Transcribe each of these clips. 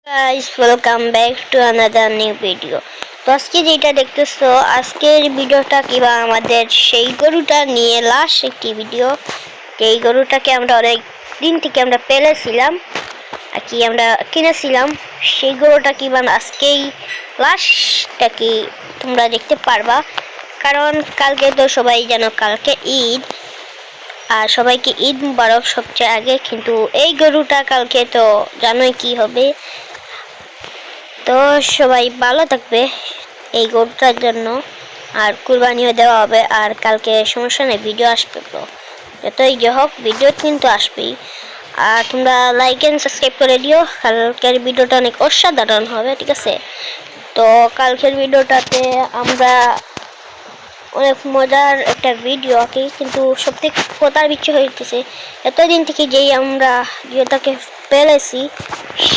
Guys, welcome back to another new video. তো আজকে যেটা দেখতেছো আজকের ভিডিওটা কিবা আমাদের সেই গরুটা নিয়ে লাস্ট একটি ভিডিও। এই গরুটাকে আমরা অনেক দিন থেকে আমরা পেলেছিলাম আর কি আমরা কিনেছিলাম। সেই গরুটা কিবা আজকেই লাস্টটা কি তোমরা দেখতে পারবা, কারণ কালকে তো সবাই জানো কালকে ঈদ, আর সবাইকে ঈদ মুবারক সবচেয়ে আগে। কিন্তু এই গরুটা কালকে তো জানোই কি হবে। তো সবাই ভালো থাকবে এই গরুটার জন্য, আর কুরবানিও দেওয়া হবে। আর কালকে সমস্যা নেই, ভিডিও আসবে, তো যতই যে হোক ভিডিও কিন্তু আসবেই। আর তোমরা লাইক এন্ড সাবস্ক্রাইব করে দিও, কালকের ভিডিওটা অনেক অসাধারণ হবে, ঠিক আছে? তো কালকের ভিডিওটাতে আমরা অনেক মজার একটা ভিডিও আঁকি, কিন্তু সবথেকে কথার বিচ্ছু হইতেছে এতদিন থেকে যেই আমরা যেটাকে পেলেছি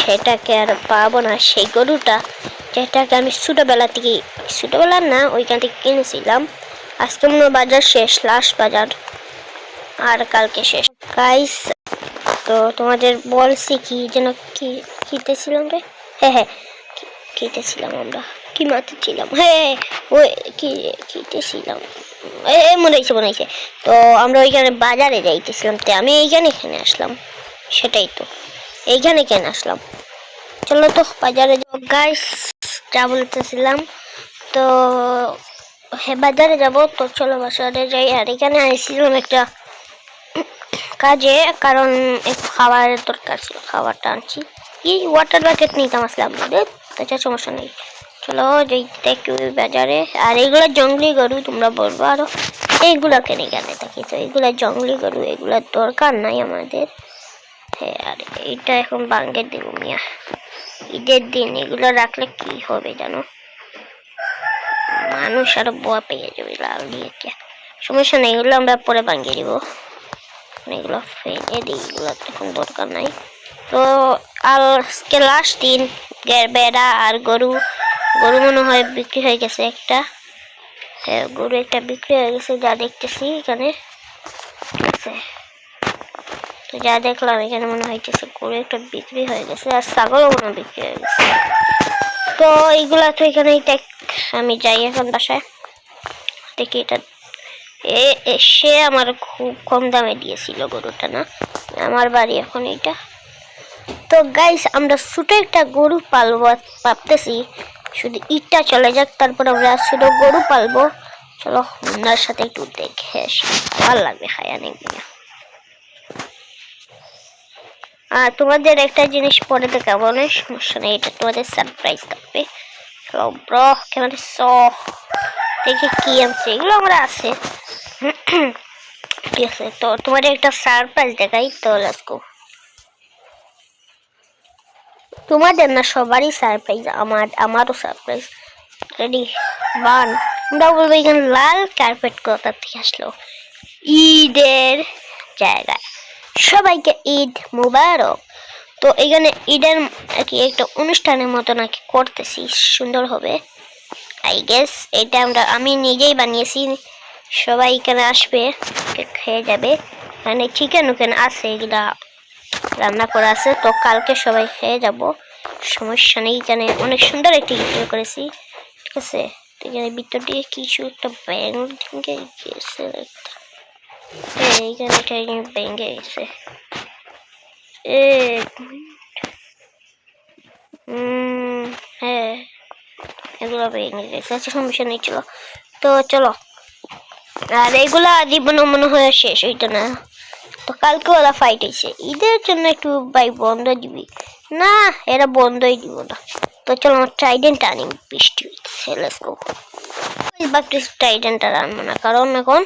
সেটাকে আর পাবো না। সেই গরুটা যেটাকে আমি ছোটোবেলা না ওইখান থেকে কিনেছিলাম। আজকে মনে বাজার শেষ, লাস্ট বাজার, আর কালকে শেষ গাইস। তো তোমাদের বলছি কি যেন কিনতেছিলাম রে, হ্যাঁ কিনতেছিলাম আমরা, কি মাত্র ছিলাম, ওই কিনতেছিলাম, মনে হয়েছে। তো আমরা ওইখানে বাজারে যাইতেছিলাম, তো আমি এখানে আসলাম, সেটাই তো এইখানে কেন আসলাম। চলো তো বাজারে যাবো গাইস, যা বলতেছিলাম। তো বাজারে যাব, তো চলো বাজারে যাই। আর এখানে আসছিলাম একটা কাজে, কারণ একটু খাবারের দরকার ছিল, খাবারটা আনছি। কি ওয়াটার বাকেট নিতাম আসলাম, তাছাড়া সমস্যা নেই। চলো যাই দেখি বাজারে। আর এইগুলো জঙ্গলি গরু, তোমরা বলবো আরো এইগুলা কেন এখানে থাকি, তো এইগুলা জঙ্গলি গরু, এগুলার দরকার নাই আমাদের। হ্যাঁ, আর এইটা এখন বাঙ্গের দিব মিয়া, ঈদের দিন এগুলো রাখলে কি হবে জানো, মানুষ আরো বয়া পেয়ে যাবে লাল দিয়ে। সমস্যা নেই, এগুলো আমরা পরে ভাঙিয়ে দিব, এগুলো ফেলে দিই, এগুলো এখন দরকার নাই। তো আজকে লাস্ট দিন, বেড়া আর গরু মনে হয় বিক্রি হয়ে গেছে একটা। হ্যাঁ, গরু একটা বিক্রি হয়ে গেছে যা দেখতেছি এখানে, ঠিক আছে? তো যা দেখলাম এখানে মনে হইতেছে গরু একটা বিক্রি হয়ে গেছে, আর ছাগলও মনে হয় বিক্রি হয়ে গেছে। তো এইগুলা তো এখানেই আমি যাই এখন বাসায় দেখি। এটা সে আমার খুব কম দামে দিয়েছিল গরুটা, না আমার বাড়ি এখন এইটা। তো গাইস, আমরা ছোট একটা গরু পালবো ভাবতেছি, শুধু ঈদটা চলে যাক, তারপর আমরা ছোট গরু পালবো। চলো ওনার সাথে একটু দেখে ভালো লাগবে, খায়া নেই। আর তোমাদের একটা জিনিস পরে দেখাবো, অনেক সমস্যা নেই, এটা তোমাদের সারপ্রাইজ থাকবে। ব্রো কেমন দেখি কি আছে, এগুলো আমরা আছে, ঠিক আছে? তো তোমাদের একটা সারপ্রাইজ দেখাই, তো লেটস গো। তোমাদের না সবারই সারপ্রাইজ, আমারও সারপ্রাইজ। Ready, one. আমরা বলবো এখানে লাল কার্পেট কোথা থেকে আসলো, ঈদের জায়গায়। সবাইকে ঈদ মুবারক। তো এখানে ঈদের নাকি একটা অনুষ্ঠানের মতো নাকি করতেছি, সুন্দর হবে আই গেস। এটা আমি নিজেই বানিয়েছি, সবাই এখানে আসবে, খেয়ে যাবে। মানে চিকেন ওখানে আছে, এগুলা রান্না করা আছে, তো কালকে সবাই খেয়ে যাব, সমস্যা নেই। এখানে অনেক সুন্দর একটি ভিডিও করেছি, ঠিক আছে? তো এখানে ভিতর দিয়ে কিছু একটা ব্যাং ভেঙে গেছে, এইখানে ভেঙে গেছে, হ্যাঁ এগুলো ভেঙে গেছে, আচ্ছা সমস্যা নেই, চলো। তো চলো, আর এগুলা জীবনে মনে হয় শেষ হইতো না। তো কালকে ওরা ফাইট হয়েছে, ঈদের জন্য একটু ভাই বন্ধ দিবি না, এরা বন্ধই দিব না। তো চলো আমার ট্রাইডেন্ট আনি, বৃষ্টি হচ্ছে, লেটস গো। ট্রাইডেন্টটা আনবো না, কারণ এখন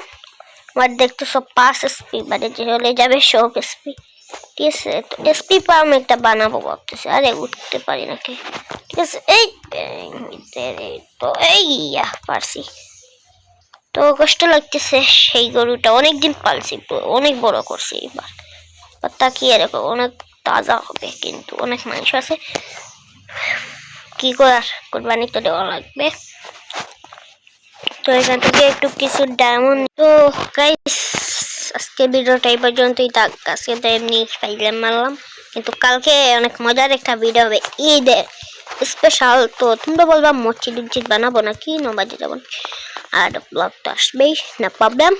আমার দেখতে সব 5 SP বাদে চলে যাবে, সব SP, ঠিক আছে? তো SP পাম একটা বানাবো ভাবতেছে, আরে উঠতে পারি নাকি, ঠিক আছে? তো পারছি। তো কষ্ট লাগতেছে, সেই গরুটা অনেকদিন পালছি, অনেক বড় করছি এবার, তাকিয়ে এরকম অনেক তাজা হবে, কিন্তু অনেক মাংস আছে, কি করার, কোরবানি তো দেওয়া লাগবে। তো এখান থেকে একটু কিছু ডায়মন্ড। তো গাইস, আজকে ভিডিওটা এই পর্যন্তই থাক, আজকে তো এমনি ফাইলাম মারলাম। কিন্তু কালকে অনেক মজার একটা ভিডিও হবে ঈদের স্পেশাল। তো তোমরা বলবা মসজিদ বানাবো নাকি নবাজি যাবো, আর ব্লগ তো আসবেই, না প্রবলেম।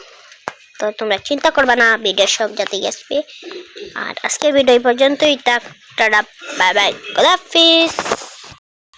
তো তোমরা চিন্তা করবা না, ভিডিও সব যাতে আসবে। আর আজকের ভিডিও এই পর্যন্তই, টাটা, বাই বাই, খোদা হাফিজ।